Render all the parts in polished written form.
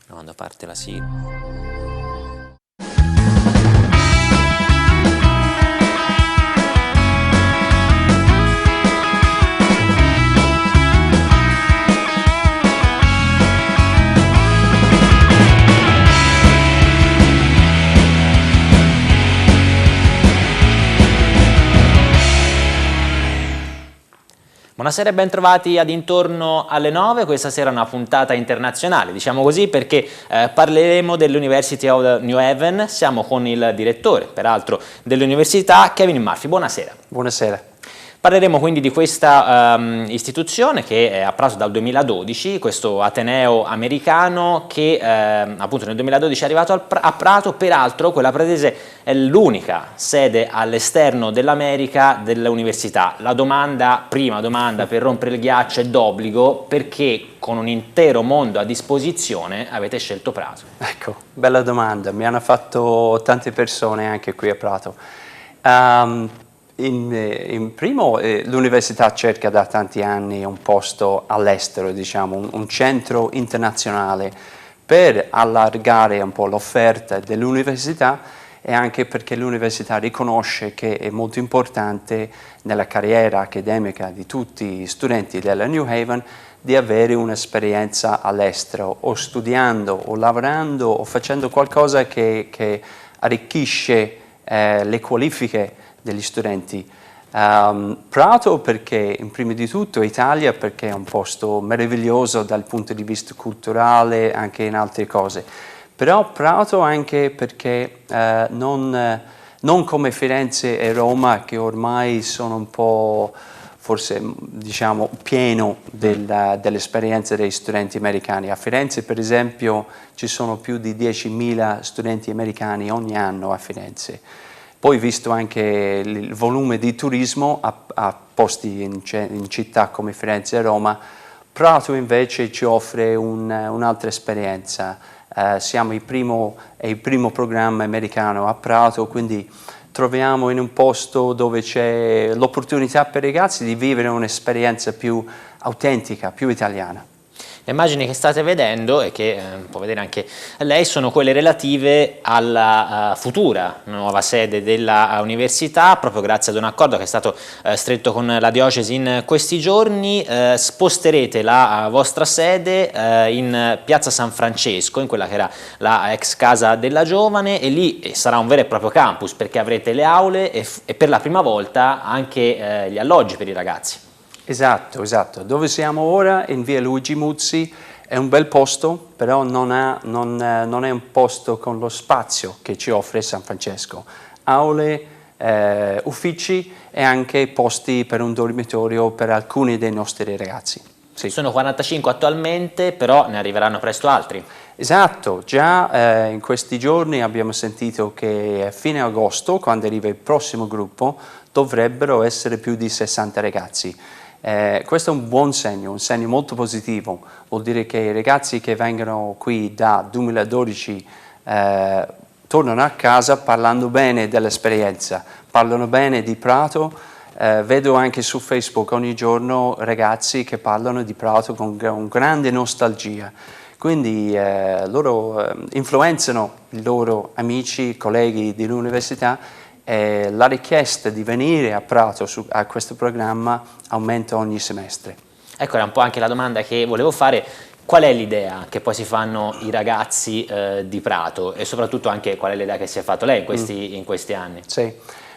quando parte la sigla. Buonasera e ben trovati ad Intorno alle 9, questa sera è una puntata internazionale, diciamo così, perché parleremo dell'University of New Haven. Siamo con il direttore, peraltro, dell'università, Kevin Murphy. Buonasera. Buonasera. Parleremo quindi di questa istituzione che è a Prato dal 2012, questo Ateneo americano che appunto nel 2012 è arrivato a Prato. Peraltro quella pratese è l'unica sede all'esterno dell'America dell'università. La prima domanda per rompere il ghiaccio è d'obbligo: perché con un intero mondo a disposizione avete scelto Prato? Ecco, bella domanda, mi hanno fatto tante persone anche qui a Prato. In primo, l'università cerca da tanti anni un posto all'estero, diciamo, un centro internazionale per allargare un po' l'offerta dell'università, e anche perché l'università riconosce che è molto importante nella carriera accademica di tutti gli studenti della New Haven di avere un'esperienza all'estero, o studiando, o lavorando, o facendo qualcosa che arricchisce le qualifiche degli studenti. Prato perché, in prima di tutto, Italia perché è un posto meraviglioso dal punto di vista culturale, anche in altre cose, però Prato anche perché non come Firenze e Roma, che ormai sono un po', forse diciamo, pieno dell'esperienza dei studenti americani. A Firenze, per esempio, ci sono più di 10.000 studenti americani ogni anno a Firenze. Poi, visto anche il volume di turismo a posti in città come Firenze e Roma, Prato invece ci offre un'altra esperienza. Siamo il primo programma americano a Prato, quindi troviamo in un posto dove c'è l'opportunità per i ragazzi di vivere un'esperienza più autentica, più italiana. Le immagini che state vedendo, e che può vedere anche lei, sono quelle relative alla futura nuova sede della università. Proprio grazie ad un accordo che è stato stretto con la diocesi in questi giorni, sposterete la vostra sede in Piazza San Francesco, in quella che era la ex Casa della Giovane, e lì sarà un vero e proprio campus, perché avrete le aule e per la prima volta anche gli alloggi per i ragazzi. Esatto. Dove siamo ora, in via Luigi Muzzi, è un bel posto, però non è un posto con lo spazio che ci offre San Francesco. Aule, uffici e anche posti per un dormitorio per alcuni dei nostri ragazzi. Sì. Sono 45 attualmente, però ne arriveranno presto altri. Esatto, già in questi giorni abbiamo sentito che a fine agosto, quando arriva il prossimo gruppo, dovrebbero essere più di 60 ragazzi. Questo è un buon segno, un segno molto positivo. Vuol dire che i ragazzi che vengono qui da 2012 tornano a casa parlando bene dell'esperienza, parlano bene di Prato. Vedo anche su Facebook ogni giorno ragazzi che parlano di Prato con grande nostalgia. Quindi loro influenzano i loro amici, colleghi dell'università. La richiesta di venire a Prato a questo programma aumenta ogni semestre. Ecco, era un po' anche la domanda che volevo fare: qual è l'idea che poi si fanno i ragazzi di Prato, e soprattutto anche qual è l'idea che si è fatto lei in questi anni? Sì,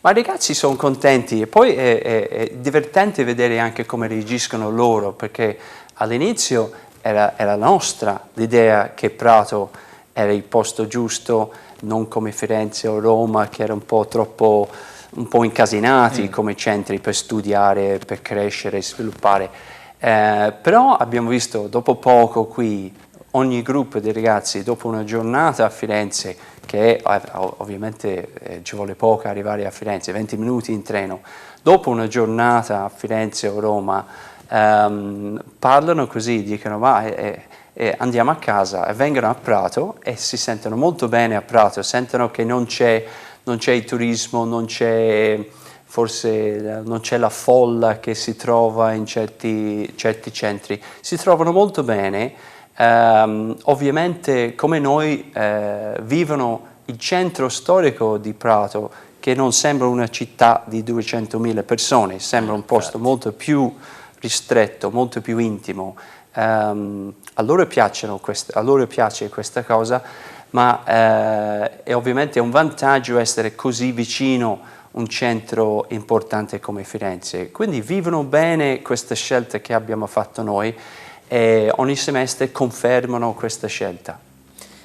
ma i ragazzi sono contenti, e poi è divertente vedere anche come reagiscono loro, perché all'inizio era nostra l'idea che Prato era il posto giusto, non come Firenze o Roma, che era un po' incasinati come centri per studiare, per crescere e sviluppare. Però abbiamo visto dopo poco qui, ogni gruppo di ragazzi, dopo una giornata a Firenze, che ovviamente ci vuole poco arrivare a Firenze, 20 minuti in treno, dopo una giornata a Firenze o Roma, parlano così, dicono andiamo a casa, e vengono a Prato e si sentono molto bene a Prato, sentono che non c'è il turismo, non c'è la folla che si trova in certi centri, si trovano molto bene ovviamente come noi vivono il centro storico di Prato, che non sembra una città di 200.000 persone, sembra un posto molto più ristretto, molto più intimo. A loro piace questa cosa, ma è ovviamente un vantaggio essere così vicino a un centro importante come Firenze. Quindi vivono bene questa scelta che abbiamo fatto noi e ogni semestre confermano questa scelta.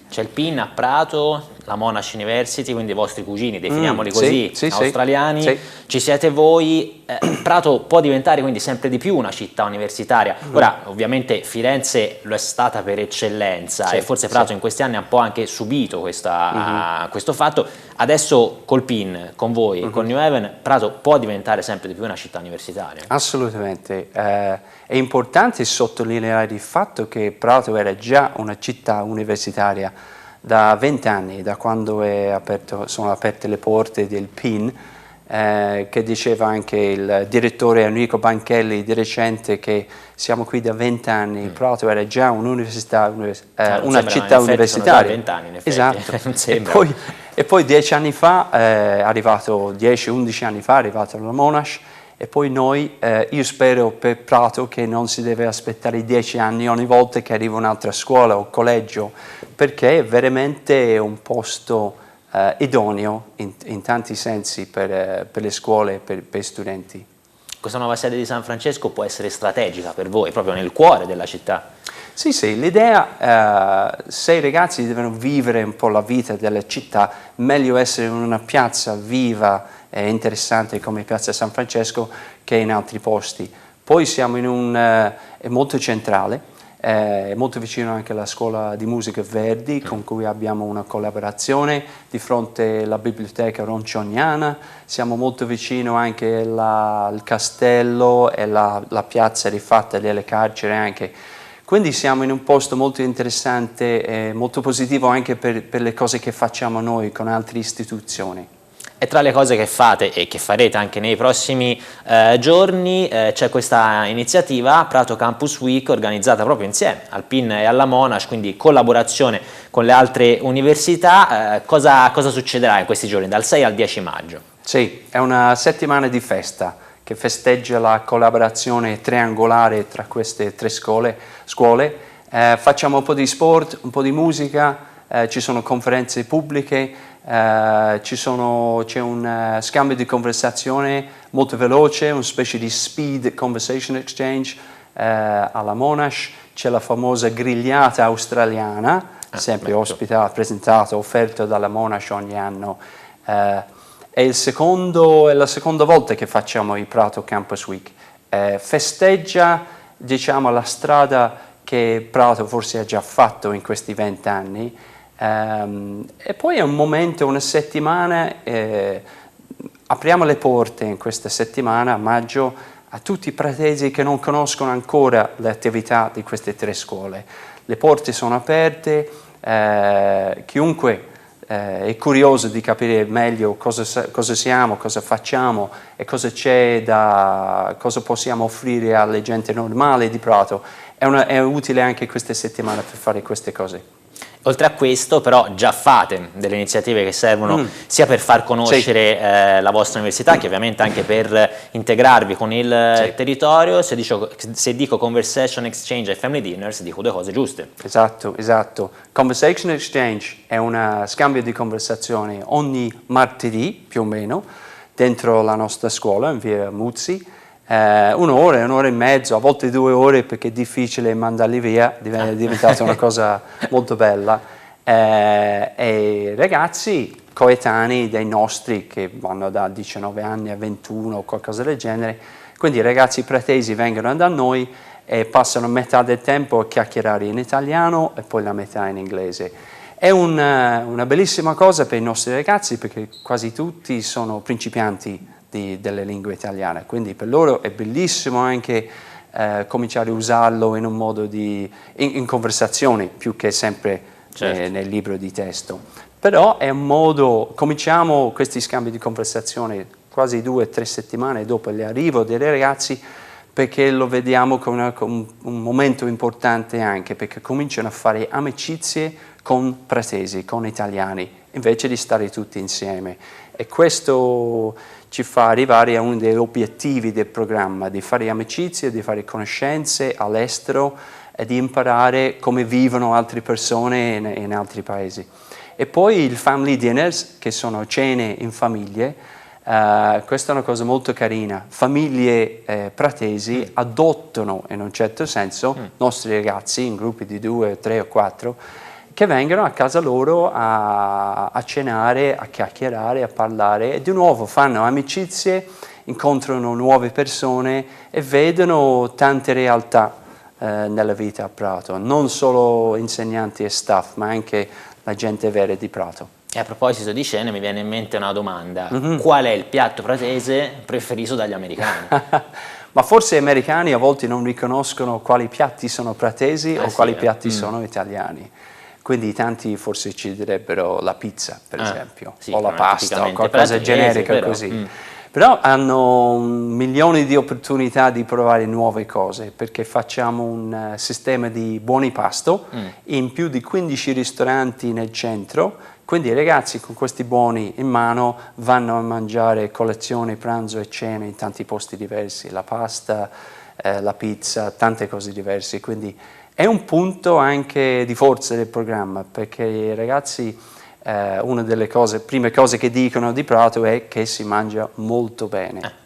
C'è il PIN a Prato, la Monash University, quindi i vostri cugini, definiamoli così, australiani, sì. Ci siete voi. Prato può diventare quindi sempre di più una città universitaria. Ora, ovviamente Firenze lo è stata per eccellenza e forse Prato in questi anni ha un po' anche subito questo fatto. Adesso col PIN, con voi, con New Haven, Prato può diventare sempre di più una città universitaria? Assolutamente. È importante sottolineare il fatto che Prato era già una città universitaria da 20 anni, da quando sono aperte le porte del PIN, che diceva anche il direttore Enrico Banchelli di recente che siamo qui da 20 anni, Prato era già un'università, una città universitaria. 20 anni, in effetti. Esatto. Non sembra. E poi 10 anni fa, 10-11 anni fa, è arrivato la Monash. E poi io spero per Prato che non si deve aspettare 10 anni ogni volta che arriva un'altra scuola o collegio, perché è veramente un posto idoneo in tanti sensi per le scuole e per studenti. Questa nuova sede di San Francesco può essere strategica per voi, proprio nel cuore della città. Sì, l'idea, se i ragazzi devono vivere un po' la vita della città, meglio essere in una piazza viva e interessante come Piazza San Francesco che in altri posti. Poi siamo è molto centrale, è molto vicino anche alla scuola di musica Verdi, con cui abbiamo una collaborazione, di fronte alla biblioteca roncioniana, siamo molto vicino anche al castello e la piazza rifatta delle carceri anche. Quindi siamo in un posto molto interessante e molto positivo anche per le cose che facciamo noi con altre istituzioni. E tra le cose che fate e che farete anche nei prossimi giorni c'è questa iniziativa Prato Campus Week organizzata proprio insieme al PIN e alla Monash, quindi collaborazione con le altre università. Cosa succederà in questi giorni, dal 6 al 10 maggio? Sì, è una settimana di festa che festeggia la collaborazione triangolare tra queste tre scuole. Facciamo un po' di sport, un po' di musica, ci sono conferenze pubbliche, c'è un scambio di conversazione molto veloce, una specie di speed conversation exchange alla Monash, c'è la famosa grigliata australiana, sempre presentata, offerta dalla Monash ogni anno. È la seconda volta che facciamo il Prato Campus Week. Festeggia, diciamo, la strada che Prato forse ha già fatto in questi 20 anni. E poi è un momento, una settimana, apriamo le porte in questa settimana, a maggio, a tutti i pratesi che non conoscono ancora le attività di queste tre scuole. Le porte sono aperte, chiunque è curioso di capire meglio cosa siamo, cosa facciamo e cosa cosa possiamo offrire alle gente normale di Prato. È utile anche questa settimana per fare queste cose. Oltre a questo, però, già fate delle iniziative che servono sia per far conoscere la vostra università, che ovviamente anche per integrarvi con il territorio. Se dico Conversation Exchange e Family Dinners, dico due cose giuste. Esatto. Conversation Exchange è uno scambio di conversazioni ogni martedì, più o meno, dentro la nostra scuola, in via Muzzi. Un'ora e mezzo, a volte 2 ore perché è difficile mandarli via, è diventata una cosa molto bella. E ragazzi coetanei dei nostri che vanno da 19 anni a 21 o qualcosa del genere, quindi i ragazzi pratesi vengono da noi e passano metà del tempo a chiacchierare in italiano e poi la metà in inglese. È una bellissima cosa per i nostri ragazzi perché quasi tutti sono principianti delle lingue italiane, quindi per loro è bellissimo anche cominciare a usarlo in un modo in conversazioni più che sempre nel libro di testo. Però è un modo, cominciamo questi scambi di conversazione quasi 2 o 3 settimane dopo l'arrivo dei ragazzi perché lo vediamo come un momento importante anche, perché cominciano a fare amicizie con pratesi, con italiani, invece di stare tutti insieme. E questo ci fa arrivare a uno degli obiettivi del programma, di fare amicizie, di fare conoscenze all'estero e di imparare come vivono altre persone in altri paesi. E poi il family dinners, che sono cene in famiglie. Questa è una cosa molto carina. Famiglie pratesi adottano in un certo senso nostri ragazzi in gruppi di 2, 3 o 4 che vengono a casa loro a cenare, a chiacchierare, a parlare e di nuovo fanno amicizie, incontrano nuove persone e vedono tante realtà nella vita a Prato, non solo insegnanti e staff, ma anche la gente vera di Prato. E a proposito di cene mi viene in mente una domanda: qual è il piatto pratese preferito dagli americani? Ma forse gli americani a volte non riconoscono quali piatti sono pratesi o quali piatti sono italiani. Quindi tanti forse ci direbbero la pizza, per esempio, o la pasta, o qualcosa generico così. Però hanno milioni di opportunità di provare nuove cose, perché facciamo un sistema di buoni pasto in più di 15 ristoranti nel centro, quindi i ragazzi con questi buoni in mano vanno a mangiare colazione, pranzo e cena in tanti posti diversi, la pasta, la pizza, tante cose diverse, quindi è un punto anche di forza del programma, perché i ragazzi, una delle prime cose che dicono di Prato è che si mangia molto bene.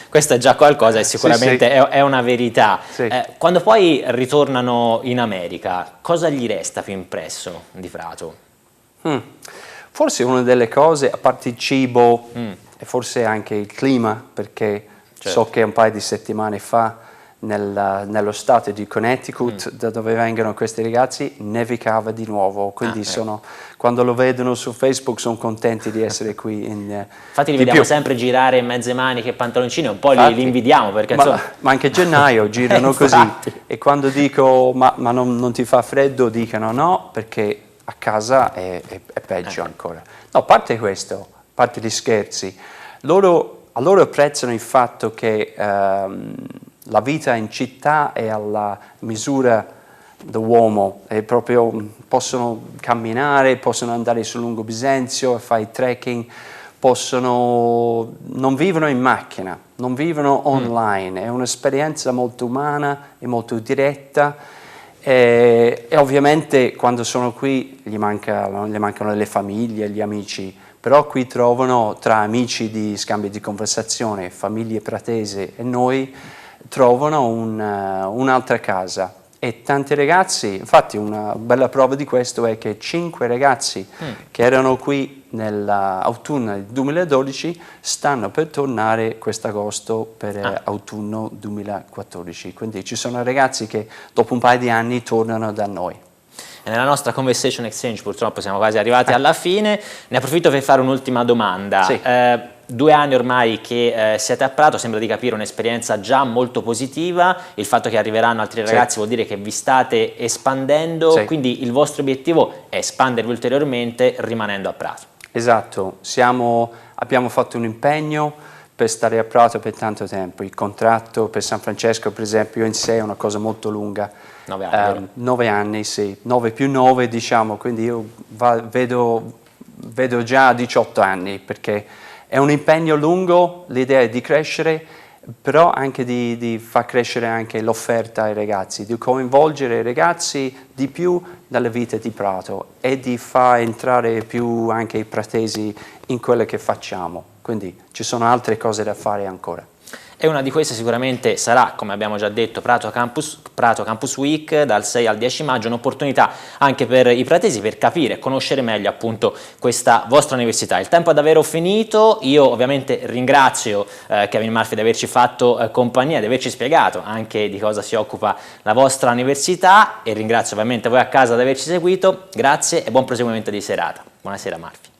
Questo è già qualcosa e sicuramente è una verità. Quando poi ritornano in America, cosa gli resta più impresso di Prato? Forse una delle cose, a parte il cibo, e forse anche il clima, perché so che un paio di settimane fa nello stato di Connecticut, da dove vengono questi ragazzi, nevicava di nuovo, quindi quando lo vedono su Facebook sono contenti di essere qui. Infatti li vediamo sempre girare in mezze maniche e pantaloncini, un po' li invidiamo, perché ma anche a gennaio girano così, e quando dico ma non ti fa freddo, dicono no, perché a casa è peggio ancora. No, a parte questo, a parte gli scherzi, loro apprezzano il fatto che la vita in città è alla misura dell'uomo, possono camminare, possono andare sul Lungo Bisenzio, fare trekking, non vivono in macchina, non vivono online, è un'esperienza molto umana e molto diretta, e ovviamente quando sono qui gli mancano le famiglie, gli amici, però qui trovano, tra amici di scambio di conversazione, famiglie pratese e noi, trovano un'altra casa. E tanti ragazzi, infatti una bella prova di questo è che 5 ragazzi che erano qui nell'autunno del 2012 stanno per tornare quest'agosto per autunno 2014, quindi ci sono ragazzi che dopo un paio di anni tornano da noi. E nella nostra Conversation Exchange purtroppo siamo quasi arrivati alla fine, ne approfitto per fare un'ultima domanda. 2 anni ormai che siete a Prato, sembra di capire un'esperienza già molto positiva, il fatto che arriveranno altri ragazzi vuol dire che vi state espandendo, quindi il vostro obiettivo è espandervi ulteriormente rimanendo a Prato. Esatto, abbiamo fatto un impegno per stare a Prato per tanto tempo, il contratto per San Francesco per esempio in sé è una cosa molto lunga. 9 anni. 9 anni, sì, 9 più 9 diciamo, quindi io vedo già 18 anni, perché è un impegno lungo, l'idea è di crescere, però anche di far crescere anche l'offerta ai ragazzi, di coinvolgere i ragazzi di più nella vita di Prato e di far entrare più anche i pratesi in quello che facciamo, quindi ci sono altre cose da fare ancora. E una di queste sicuramente sarà, come abbiamo già detto, Prato Campus Week dal 6 al 10 maggio, un'opportunità anche per i pratesi per capire e conoscere meglio appunto questa vostra università. Il tempo è davvero finito, io ovviamente ringrazio Kevin Murphy di averci fatto compagnia, di averci spiegato anche di cosa si occupa la vostra università, e ringrazio ovviamente voi a casa di averci seguito, grazie e buon proseguimento di serata. Buonasera Murphy.